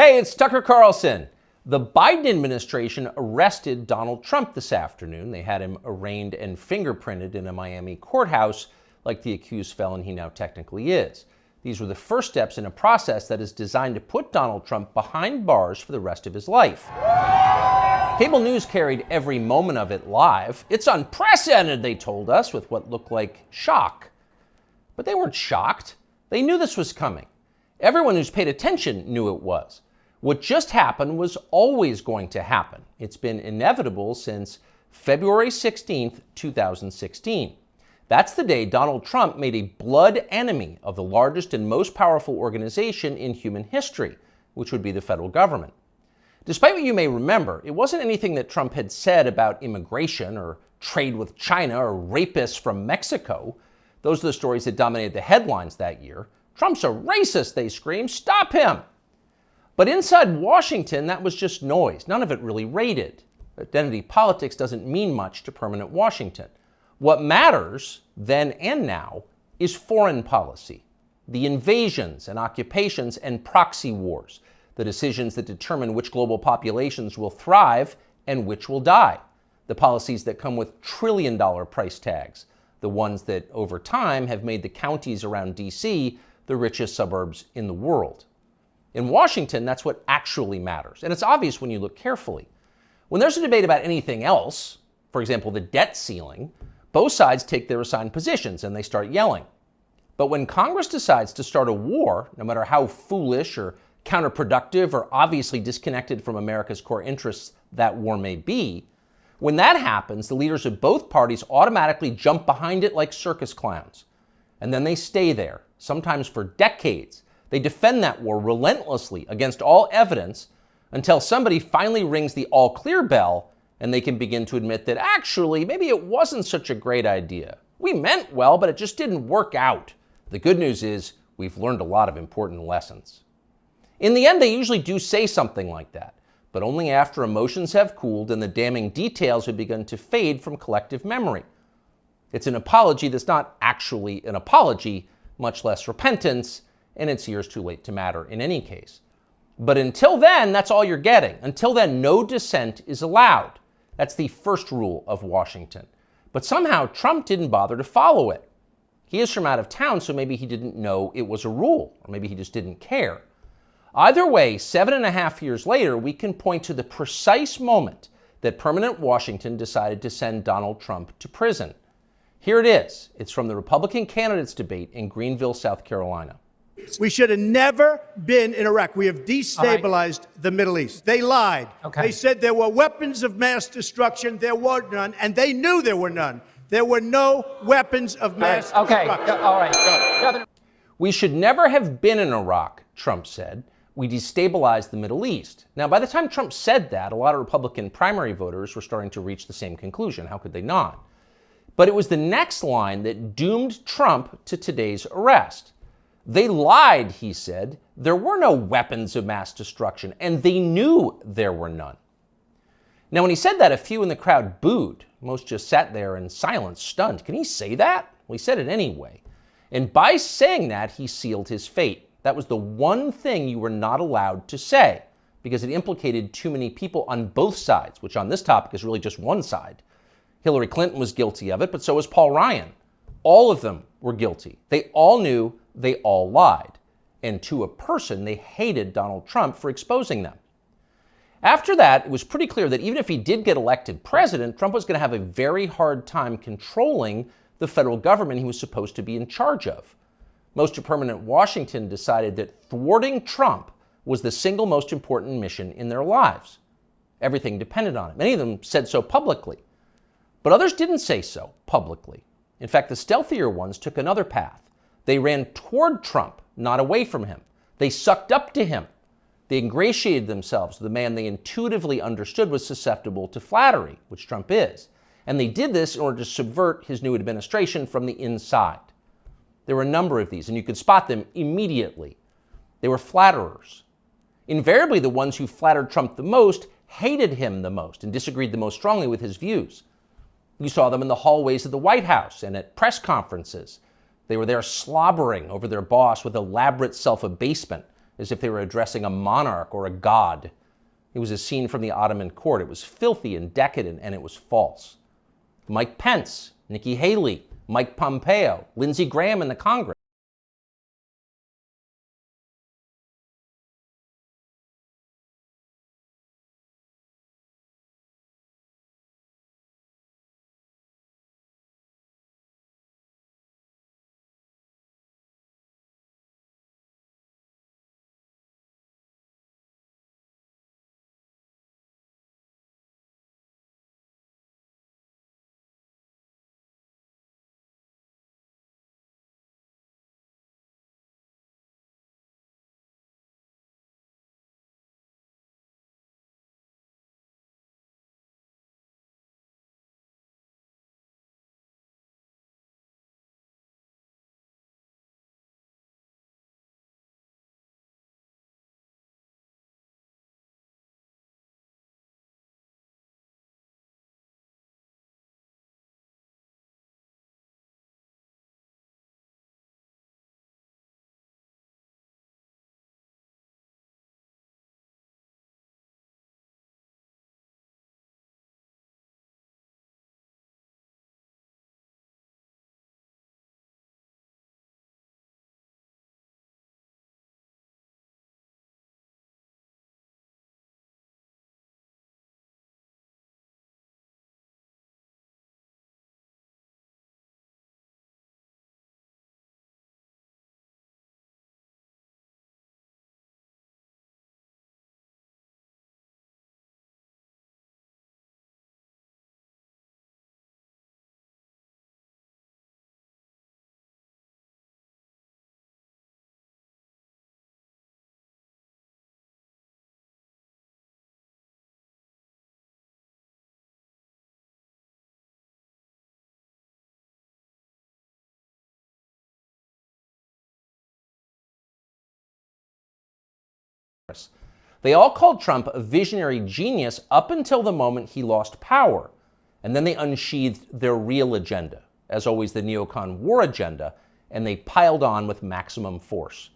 Hey, it's Tucker Carlson. The Biden administration arrested Donald Trump this afternoon. They had him arraigned and fingerprinted in a Miami courthouse like the accused felon he now technically is. These were the first steps in a process that is designed to put Donald Trump behind bars for the rest of his life. Cable news carried every moment of it live. It's unprecedented, they told us, with what looked like shock. But they weren't shocked. They knew this was coming. Everyone who's paid attention knew it was. What just happened was always going to happen. It's been inevitable since February 16th, 2016. That's the day Donald Trump made a blood enemy of the largest and most powerful organization in human history, which would be the federal government. Despite what you may remember, it wasn't anything that Trump had said about immigration or trade with China or rapists from Mexico. Those are the stories that dominated the headlines that year. Trump's a racist, they screamed. Stop him! But inside Washington, that was just noise. None of it really rated. Identity politics doesn't mean much to permanent Washington. What matters, then and now, is foreign policy. The invasions and occupations and proxy wars. The decisions that determine which global populations will thrive and which will die. The policies that come with trillion-dollar price tags. The ones that, over time, have made the counties around D.C. the richest suburbs in the world. In Washington, that's what actually matters. And it's obvious when you look carefully. When there's a debate about anything else, for example, the debt ceiling, both sides take their assigned positions and they start yelling. But when Congress decides to start a war, no matter how foolish or counterproductive or obviously disconnected from America's core interests that war may be, when that happens, the leaders of both parties automatically jump behind it like circus clowns. And then they stay there, sometimes for decades. They defend that war relentlessly against all evidence until somebody finally rings the all-clear bell and they can begin to admit that actually, maybe it wasn't such a great idea. We meant well, but it just didn't work out. The good news is we've learned a lot of important lessons. In the end, they usually do say something like that, but only after emotions have cooled and the damning details have begun to fade from collective memory. It's an apology that's not actually an apology, much less repentance, and it's years too late to matter in any case. But until then, that's all you're getting. Until then, no dissent is allowed. That's the first rule of Washington. But somehow, Trump didn't bother to follow it. He is from out of town, so maybe he didn't know it was a rule, or maybe he just didn't care. Either way, 7.5 years later, we can point to the precise moment that permanent Washington decided to send Donald Trump to prison. Here it is. It's from the Republican candidates debate in Greenville, South Carolina. We should have never been in Iraq. We have destabilized the Middle East. They lied. They said there were weapons of mass destruction. There were none, and they knew there were none. There were no weapons of mass destruction. All right. We should never have been in Iraq, Trump said. We destabilized the Middle East. Now, by the time Trump said that, a lot of Republican primary voters were starting to reach the same conclusion. How could they not? But it was the next line that doomed Trump to today's arrest. They lied, he said. There were no weapons of mass destruction, and they knew there were none. Now, when he said that, a few in the crowd booed. Most just sat there in silence, stunned. Can he say that? Well, he said it anyway. And by saying that, he sealed his fate. That was the one thing you were not allowed to say, because it implicated too many people on both sides, which on this topic is really just one side. Hillary Clinton was guilty of it, but so was Paul Ryan. All of them were guilty. They all knew, they all lied. And to a person, they hated Donald Trump for exposing them. After that, it was pretty clear that even if he did get elected president, Trump was going to have a very hard time controlling the federal government he was supposed to be in charge of. Most of permanent Washington decided that thwarting Trump was the single most important mission in their lives. Everything depended on it. Many of them said so publicly. But others didn't say so publicly. In fact, the stealthier ones took another path. They ran toward Trump, not away from him. They sucked up to him. They ingratiated themselves with the man they intuitively understood was susceptible to flattery, which Trump is. And they did this in order to subvert his new administration from the inside. There were a number of these, and you could spot them immediately. They were flatterers. Invariably, the ones who flattered Trump the most hated him the most and disagreed the most strongly with his views. You saw them in the hallways of the White House and at press conferences. They were there slobbering over their boss with elaborate self-abasement, as if they were addressing a monarch or a god. It was a scene from the Ottoman court. It was filthy and decadent, and it was false. Mike Pence, Nikki Haley, Mike Pompeo, Lindsey Graham in the Congress. They all called Trump a visionary genius up until the moment he lost power. And then they unsheathed their real agenda, as always the neocon war agenda, and they piled on with maximum force.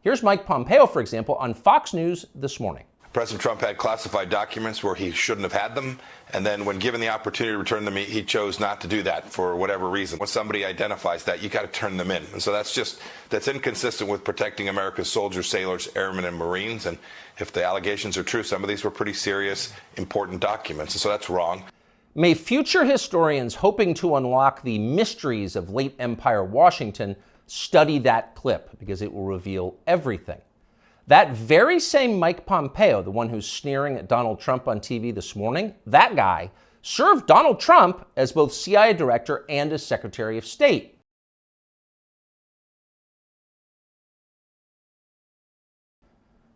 Here's Mike Pompeo, for example, on Fox News this morning. President Trump had classified documents where he shouldn't have had them, and then when given the opportunity to return them, he chose not to do that for whatever reason. When somebody identifies that, you got to turn them in. And so that's inconsistent with protecting America's soldiers, sailors, airmen, and Marines. And if the allegations are true, some of these were pretty serious, important documents. And so that's wrong. May future historians hoping to unlock the mysteries of late Empire Washington study that clip, because it will reveal everything. That very same Mike Pompeo, the one who's sneering at Donald Trump on TV this morning, that guy served Donald Trump as both CIA director and as Secretary of State.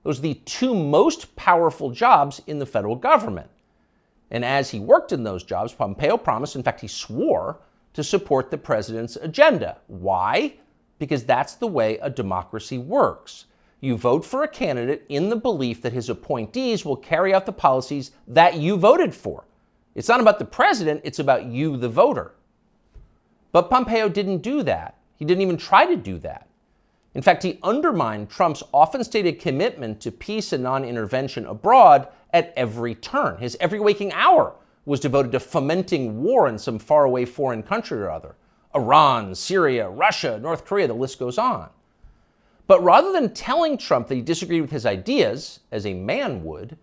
Those are the two most powerful jobs in the federal government. And as he worked in those jobs, Pompeo promised, in fact, he swore, to support the president's agenda. Why? Because that's the way a democracy works. You vote for a candidate in the belief that his appointees will carry out the policies that you voted for. It's not about the president, it's about you, the voter. But Pompeo didn't do that. He didn't even try to do that. In fact, he undermined Trump's often stated commitment to peace and non-intervention abroad at every turn. His every waking hour was devoted to fomenting war in some faraway foreign country or other. Iran, Syria, Russia, North Korea, the list goes on. But rather than telling Trump that he disagreed with his ideas, as a man would,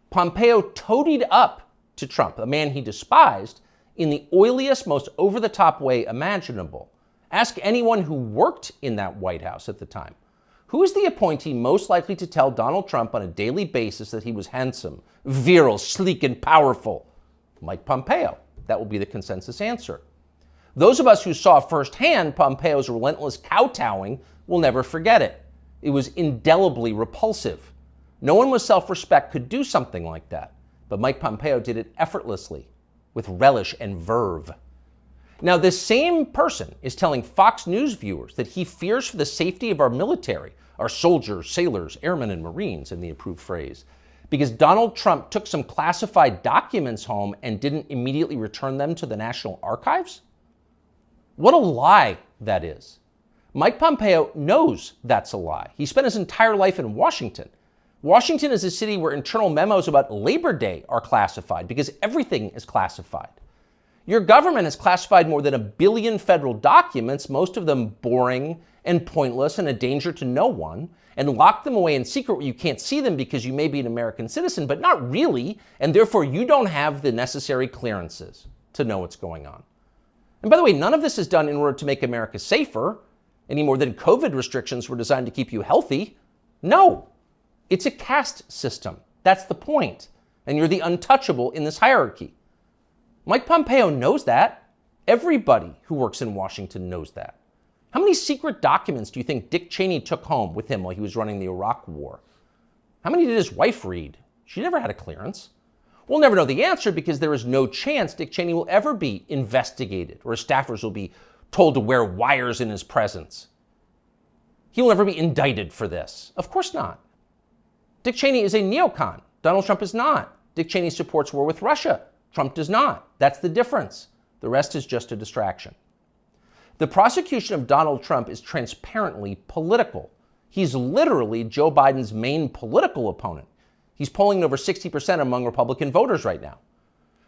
Pompeo toadied up to Trump, a man he despised, in the oiliest, most over-the-top way imaginable. Ask anyone who worked in that White House at the time. Who is the appointee most likely to tell Donald Trump on a daily basis that he was handsome, virile, sleek, and powerful? Mike Pompeo. That will be the consensus answer. Those of us who saw firsthand Pompeo's relentless kowtowing will never forget it. It was indelibly repulsive. No one with self-respect could do something like that. But Mike Pompeo did it effortlessly, with relish and verve. Now, this same person is telling Fox News viewers that he fears for the safety of our military, our soldiers, sailors, airmen, and Marines, in the approved phrase, because Donald Trump took some classified documents home and didn't immediately return them to the National Archives? What a lie that is. Mike Pompeo knows that's a lie. He spent his entire life in Washington. Washington is a city where internal memos about Labor Day are classified because everything is classified. Your government has classified more than 1 billion federal documents, most of them boring and pointless and a danger to no one, and locked them away in secret where you can't see them because you may be an American citizen, but not really, and therefore you don't have the necessary clearances to know what's going on. And by the way, none of this is done in order to make America safer, any more than COVID restrictions were designed to keep you healthy. No, it's a caste system. That's the point. And you're the untouchable in this hierarchy. Mike Pompeo knows that. Everybody who works in Washington knows that. How many secret documents do you think Dick Cheney took home with him while he was running the Iraq War? How many did his wife read? She never had a clearance. We'll never know the answer because there is no chance Dick Cheney will ever be investigated or his staffers will be told to wear wires in his presence. He will never be indicted for this. Of course not. Dick Cheney is a neocon. Donald Trump is not. Dick Cheney supports war with Russia. Trump does not. That's the difference. The rest is just a distraction. The prosecution of Donald Trump is transparently political. He's literally Joe Biden's main political opponent. He's polling over 60% among Republican voters right now.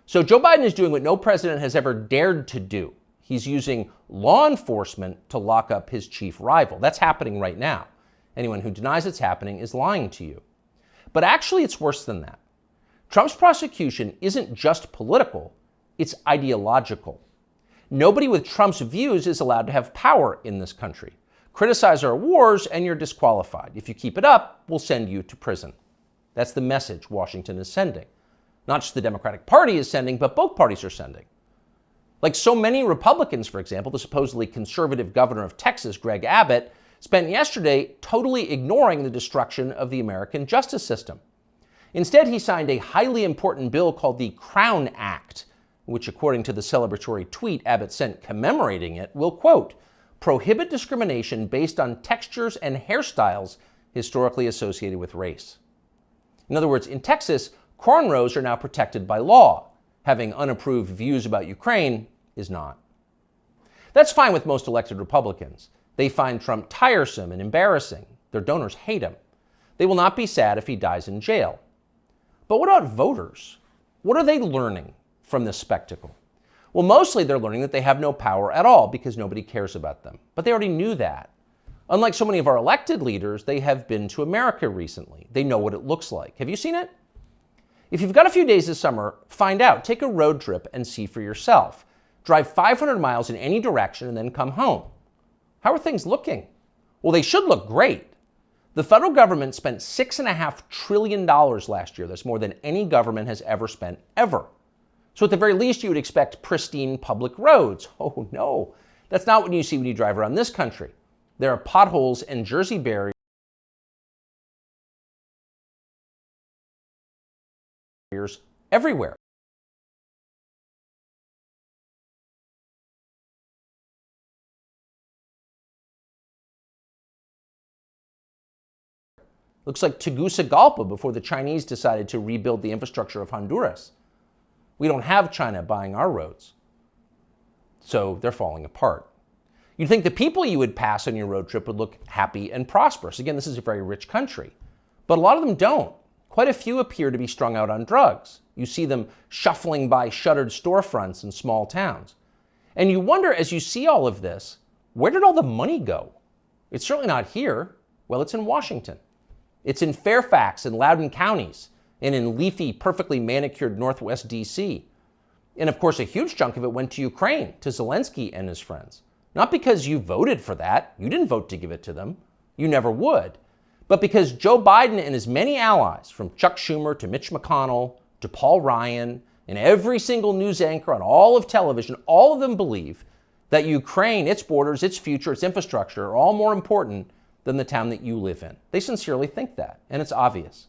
So Joe Biden is doing what no president has ever dared to do. He's using law enforcement to lock up his chief rival. That's happening right now. Anyone who denies it's happening is lying to you. But actually, it's worse than that. Trump's prosecution isn't just political, it's ideological. Nobody with Trump's views is allowed to have power in this country. Criticize our wars and you're disqualified. If you keep it up, we'll send you to prison. That's the message Washington is sending. Not just the Democratic Party is sending, but both parties are sending. Like so many Republicans, for example, the supposedly conservative governor of Texas, Greg Abbott, spent yesterday totally ignoring the destruction of the American justice system. Instead, he signed a highly important bill called the Crown Act, which, according to the celebratory tweet Abbott sent commemorating it, will, quote, prohibit discrimination based on textures and hairstyles historically associated with race. In other words, in Texas, cornrows are now protected by law. Having unapproved views about Ukraine is not. That's fine with most elected Republicans. They find Trump tiresome and embarrassing. Their donors hate him. They will not be sad if he dies in jail. But what about voters? What are they learning from this spectacle? Well, mostly they're learning that they have no power at all because nobody cares about them. But they already knew that. Unlike so many of our elected leaders, they have been to America recently. They know what it looks like. Have you seen it? If you've got a few days this summer, find out. Take a road trip and see for yourself. Drive 500 miles in any direction and then come home. How are things looking? Well, they should look great. The federal government spent $6.5 trillion last year. That's more than any government has ever spent, ever. So at the very least, you would expect pristine public roads. Oh no, that's not what you see when you drive around this country. There are potholes and Jersey barriers everywhere. Looks like Tegucigalpa before the Chinese decided to rebuild the infrastructure of Honduras. We don't have China buying our roads, so they're falling apart. You'd think the people you would pass on your road trip would look happy and prosperous. Again, this is a very rich country, but a lot of them don't. Quite a few appear to be strung out on drugs. You see them shuffling by shuttered storefronts in small towns. And you wonder, as you see all of this, where did all the money go? It's certainly not here. Well, it's in Washington. It's in Fairfax and Loudoun counties, and in leafy, perfectly manicured Northwest D.C. And of course, a huge chunk of it went to Ukraine, to Zelensky and his friends. Not because you voted for that. You didn't vote to give it to them. You never would. But because Joe Biden and his many allies, from Chuck Schumer to Mitch McConnell to Paul Ryan, and every single news anchor on all of television, all of them believe that Ukraine, its borders, its future, its infrastructure are all more important than the town that you live in. They sincerely think that, and it's obvious.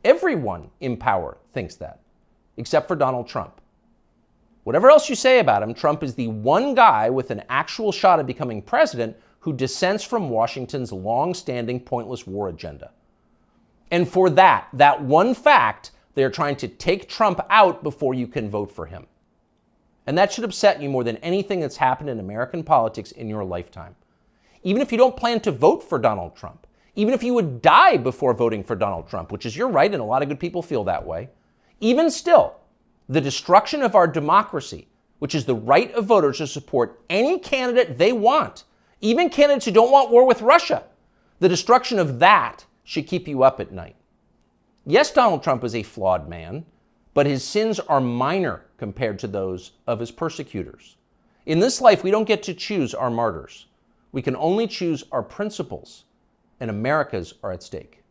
Everyone in power thinks that, except for Donald Trump. Whatever else you say about him, Trump is the one guy with an actual shot at becoming president who dissents from Washington's long-standing pointless war agenda. And for that one fact, they're trying to take Trump out before you can vote for him. And that should upset you more than anything that's happened in American politics in your lifetime. Even if you don't plan to vote for Donald Trump, even if you would die before voting for Donald Trump, which is your right, and a lot of good people feel that way, even still, the destruction of our democracy, which is the right of voters to support any candidate they want, even candidates who don't want war with Russia, the destruction of that should keep you up at night. Yes, Donald Trump is a flawed man, but his sins are minor compared to those of his persecutors. In this life, we don't get to choose our martyrs. We can only choose our principles, and America's are at stake.